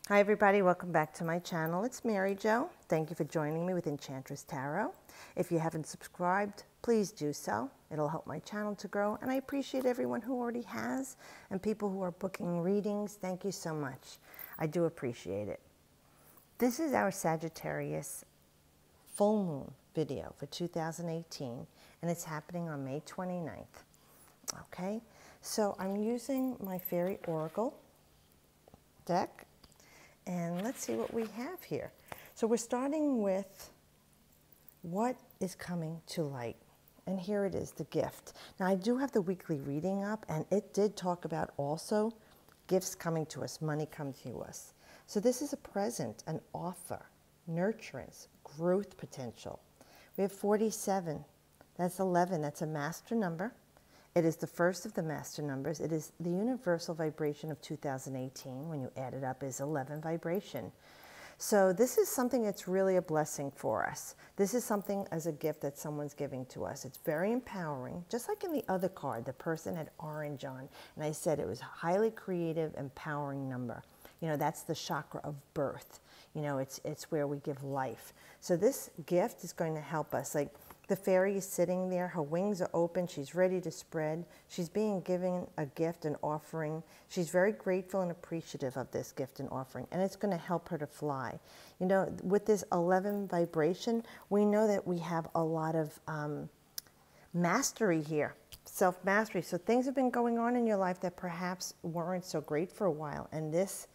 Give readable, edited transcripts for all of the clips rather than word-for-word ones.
Hi everybody, welcome back to my channel. It's Mary Jo. Thank you for joining me with Enchantress Tarot. If you haven't subscribed, please do so. It'll help my channel to grow, and I appreciate everyone who already has and people who are booking readings. Thank you so much. I do appreciate it. This is our Sagittarius full moon video for 2018, and it's happening on May 29th. Okay, so I'm using my Fairy Oracle deck. And let's see what we have here. So we're starting with what is coming to light. And here it is, the gift. Now I do have the weekly reading up, and it did talk about also gifts coming to us, money comes to us. So this is a present, an offer, nurturance, growth potential. We have 47, that's 11, that's a master number. It is the first of the master numbers. It is the universal vibration of 2018. When you add it up, is 11 vibration. So this is something that's really a blessing for us. This is something as a gift that someone's giving to us. It's very empowering. Just like in the other card, the person had orange on, and I said it was a highly creative, empowering number. You know, that's the chakra of birth. You know, it's where we give life. So this gift is going to help us. Like, the fairy is sitting there, her wings are open, she's ready to spread. She's being given a gift, an offering. She's very grateful and appreciative of this gift and offering, and it's going to help her to fly. You know, with this 11 vibration, we know that we have a lot of mastery here, self-mastery. So things have been going on in your life that perhaps weren't so great for a while, and this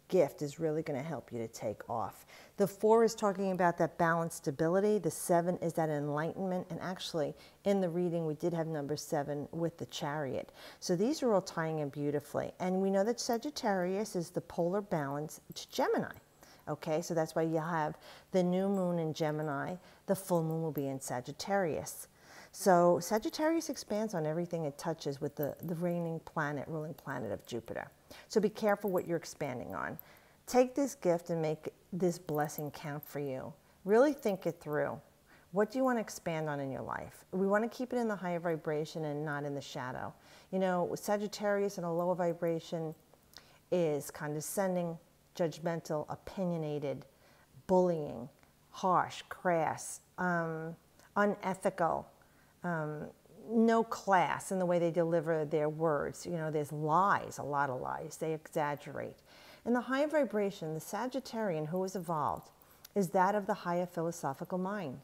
gift is really going to help you to take off. The 4 is talking about that balance, stability. The 7 is that enlightenment. And actually, in the reading, we did have number 7 with the Chariot. So these are all tying in beautifully. And we know that Sagittarius is the polar balance to Gemini. Okay, so that's why you have the new moon in Gemini. The full moon will be in Sagittarius. So Sagittarius expands on everything it touches with the reigning planet, ruling planet of Jupiter. So be careful what you're expanding on. Take this gift and make this blessing count for you. Really think it through. What do you want to expand on in your life? We want to keep it in the higher vibration and not in the shadow. You know, Sagittarius in a lower vibration is condescending, judgmental, opinionated, bullying, harsh, crass, unethical, no class in the way they deliver their words. You know, there's lies, a lot of lies. They exaggerate. In the higher vibration, the Sagittarian who is evolved is that of the higher philosophical mind.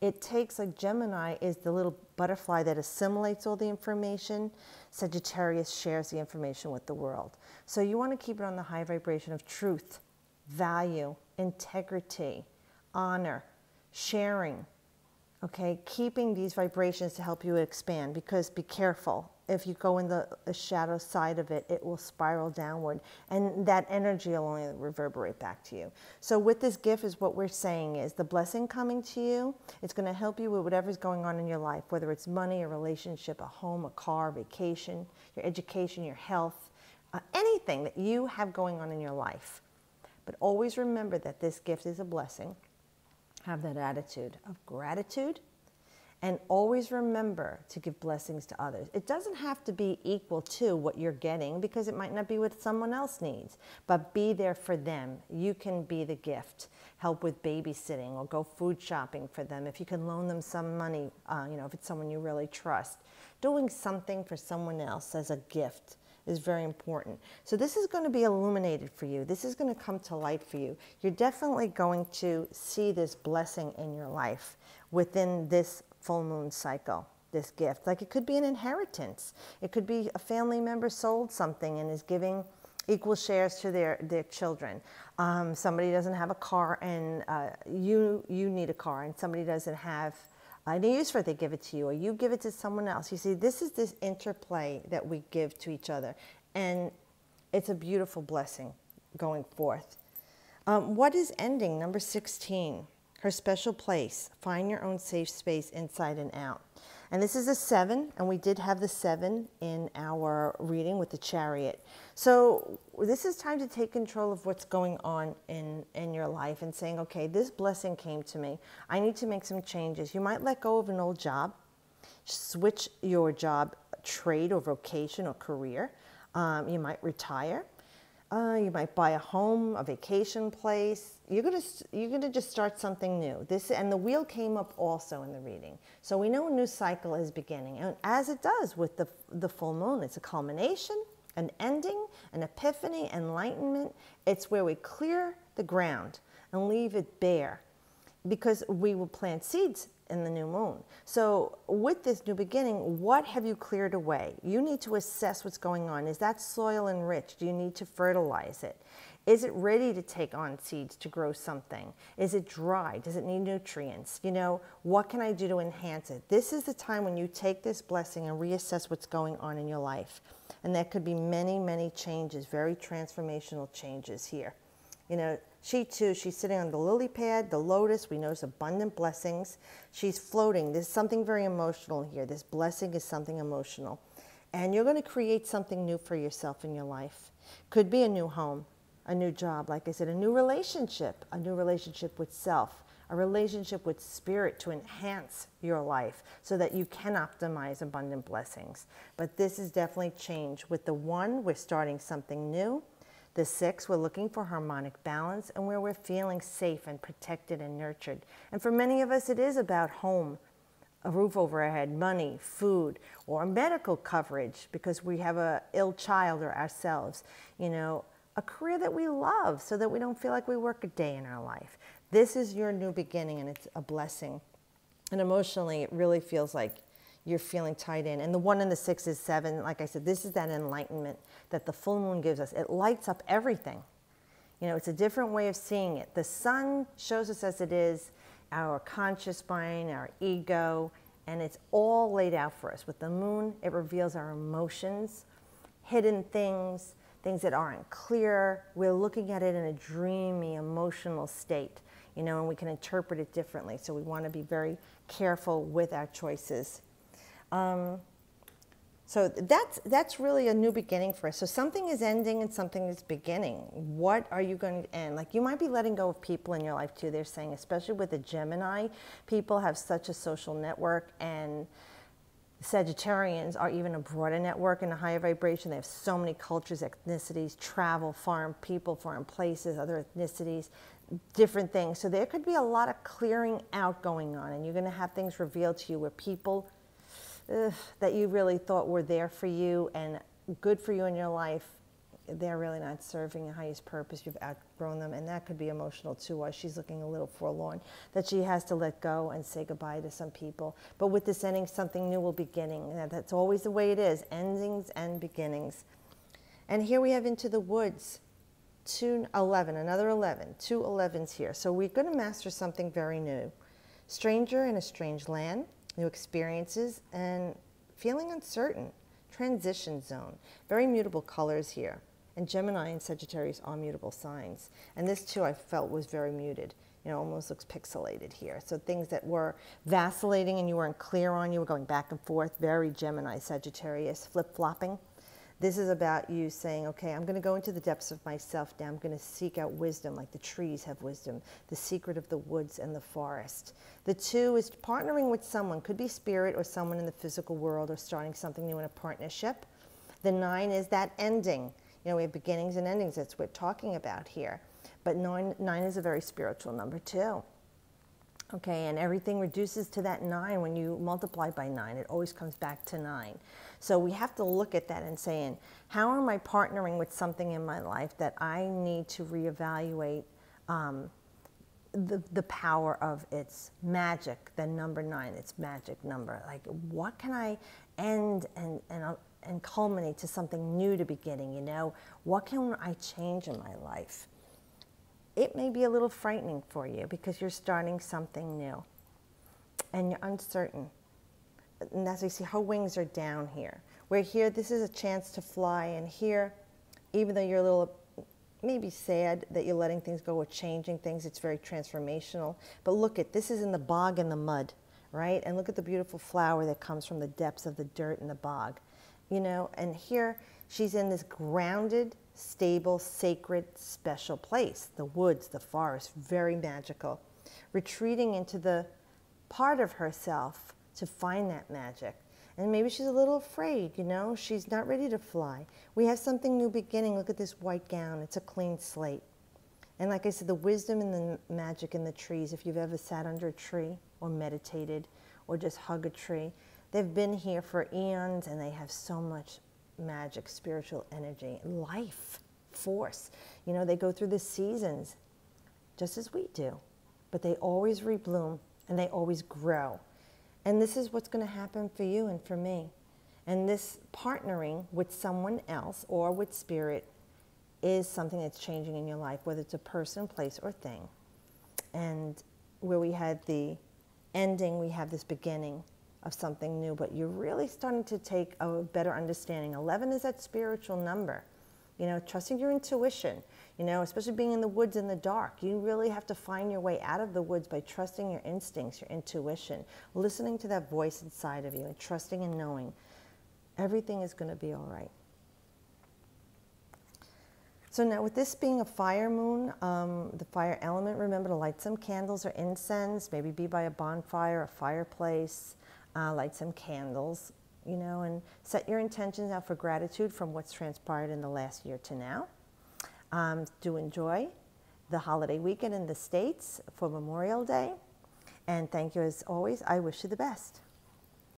It takes, like Gemini is the little butterfly that assimilates all the information. Sagittarius shares the information with the world. So you want to keep it on the high vibration of truth, value, integrity, honor, sharing. Okay, keeping these vibrations to help you expand, because be careful. If you go in the shadow side of it, it will spiral downward, and that energy will only reverberate back to you. So with this gift is what we're saying is the blessing coming to you. It's going to help you with whatever's going on in your life, whether it's money, a relationship, a home, a car, vacation, your education, your health, anything that you have going on in your life. But always remember that this gift is a blessing. Have that attitude of gratitude, and always remember to give blessings to others. It doesn't have to be equal to what you're getting, because it might not be what someone else needs, but be there for them. You can be the gift. Help with babysitting or go food shopping for them. If you can loan them some money, you know, if it's someone you really trust. Doing something for someone else as a gift is very important. So this is going to be illuminated for you. This is going to come to light for you. You're definitely going to see this blessing in your life within this full moon cycle, this gift. Like, it could be an inheritance. It could be a family member sold something and is giving equal shares to their children. Somebody doesn't have a car, and you need a car, and somebody doesn't have any use for it, they give it to you, or you give it to someone else. You see, this is this interplay that we give to each other, and it's a beautiful blessing going forth. What is ending? Number 16, her special place. Find your own safe space inside and out. And this is a 7, and we did have the 7 in our reading with the Chariot. So this is time to take control of what's going on in your life and saying, okay, this blessing came to me. I need to make some changes. You might let go of an old job, switch your job, trade or vocation or career. You might retire. You might buy a home, a vacation place. You're gonna just start something new. And the wheel came up also in the reading. So we know a new cycle is beginning. And as it does with the full moon, it's a culmination, an ending, an epiphany, enlightenment. It's where we clear the ground and leave it bare, because we will plant seeds in the new moon. So with this new beginning, what have you cleared away? You need to assess what's going on. Is that soil enriched? Do you need to fertilize it? Is it ready to take on seeds to grow something? Is it dry? Does it need nutrients? You know, what can I do to enhance it? This is the time when you take this blessing and reassess what's going on in your life. And there could be many, many changes, very transformational changes here. You know, she too, she's sitting on the lily pad, the lotus. We know it's abundant blessings. She's floating. There's something very emotional here. This blessing is something emotional. And you're going to create something new for yourself in your life. Could be a new home, a new job, like I said, a new relationship with self, a relationship with spirit to enhance your life so that you can optimize abundant blessings. But this is definitely change. With the 1, we're starting something new. The 6, we're looking for harmonic balance and where we're feeling safe and protected and nurtured. And for many of us, it is about home, a roof over our head, money, food, or medical coverage because we have an ill child or ourselves. You know, a career that we love so that we don't feel like we work a day in our life. This is your new beginning, and it's a blessing. And emotionally, it really feels like you're feeling tied in. And the 1 and the 6 is 7. Like I said, this is that enlightenment that the full moon gives us. It lights up everything. You know, it's a different way of seeing it. The sun shows us as it is, our conscious mind, our ego, and it's all laid out for us. With the moon, it reveals our emotions, hidden things, things that aren't clear. We're looking at it in a dreamy, emotional state, you know, and we can interpret it differently. So we want to be very careful with our choices. So that's really a new beginning for us. So something is ending and something is beginning. What are you going to end? Like, you might be letting go of people in your life too. They're saying, especially with the Gemini, people have such a social network, and Sagittarians are even a broader network and a higher vibration. They have so many cultures, ethnicities, travel, foreign people, foreign places, other ethnicities, different things. So there could be a lot of clearing out going on, and you're going to have things revealed to you where people that you really thought were there for you and good for you in your life, they're really not serving your highest purpose. You've outgrown them, and that could be emotional too, why she's looking a little forlorn, that she has to let go and say goodbye to some people. But with this ending, something new will be beginning. That's always the way it is, endings and beginnings. And here we have Into the Woods, 211, another 11, 2 11s here. So we're going to master something very new. Stranger in a strange land, new experiences, and feeling uncertain. Transition zone. Very mutable colors here. And Gemini and Sagittarius are mutable signs. And this too I felt was very muted. You know, almost looks pixelated here. So things that were vacillating and you weren't clear on, you were going back and forth. Very Gemini, Sagittarius, flip-flopping. This is about you saying, okay, I'm going to go into the depths of myself now. I'm going to seek out wisdom, like the trees have wisdom, the secret of the woods and the forest. The 2 is partnering with someone, could be spirit or someone in the physical world, or starting something new in a partnership. The 9 is that ending. You know, we have beginnings and endings. That's what we're talking about here. But 9 is a very spiritual number too. Okay, and everything reduces to that 9 when you multiply by 9. It always comes back to 9. So we have to look at that and saying, how am I partnering with something in my life that I need to reevaluate the power of its magic, the number 9, its magic number. Like, what can I end and culminate to something new to beginning, you know? What can I change in my life? It may be a little frightening for you because you're starting something new and you're uncertain. And as you see, her wings are down here. Where here, this is a chance to fly. And here, even though you're a little maybe sad that you're letting things go or changing things, it's very transformational. But look at, this is in the bog and the mud, right? And look at the beautiful flower that comes from the depths of the dirt and the bog, you know? And here, she's in this grounded, stable, sacred, special place. The woods, the forest, very magical. Retreating into the part of herself to find that magic. And maybe she's a little afraid, she's not ready to fly. We have something new beginning. Look at this white gown. It's a clean slate. And like I said, the wisdom and the magic in the trees, if you've ever sat under a tree or meditated or just hug a tree, they've been here for eons and they have so much magic, spiritual energy, life, force. They go through the seasons just as we do, but they always rebloom and they always grow. And this is what's going to happen for you and for me. And this partnering with someone else or with spirit is something that's changing in your life, whether it's a person, place, or thing. And where we had the ending, we have this beginning of something new, but you're really starting to take a better understanding. 11 is that spiritual number. Trusting your intuition, especially being in the woods in the dark. You really have to find your way out of the woods by trusting your instincts, your intuition, listening to that voice inside of you and trusting and knowing everything is going to be all right. So now with this being a fire moon, the fire element, remember to light some candles or incense, maybe be by a bonfire, a fireplace, light some candles, and set your intentions out for gratitude from what's transpired in the last year to now. Do enjoy the holiday weekend in the States for Memorial Day. And thank you as always. I wish you the best.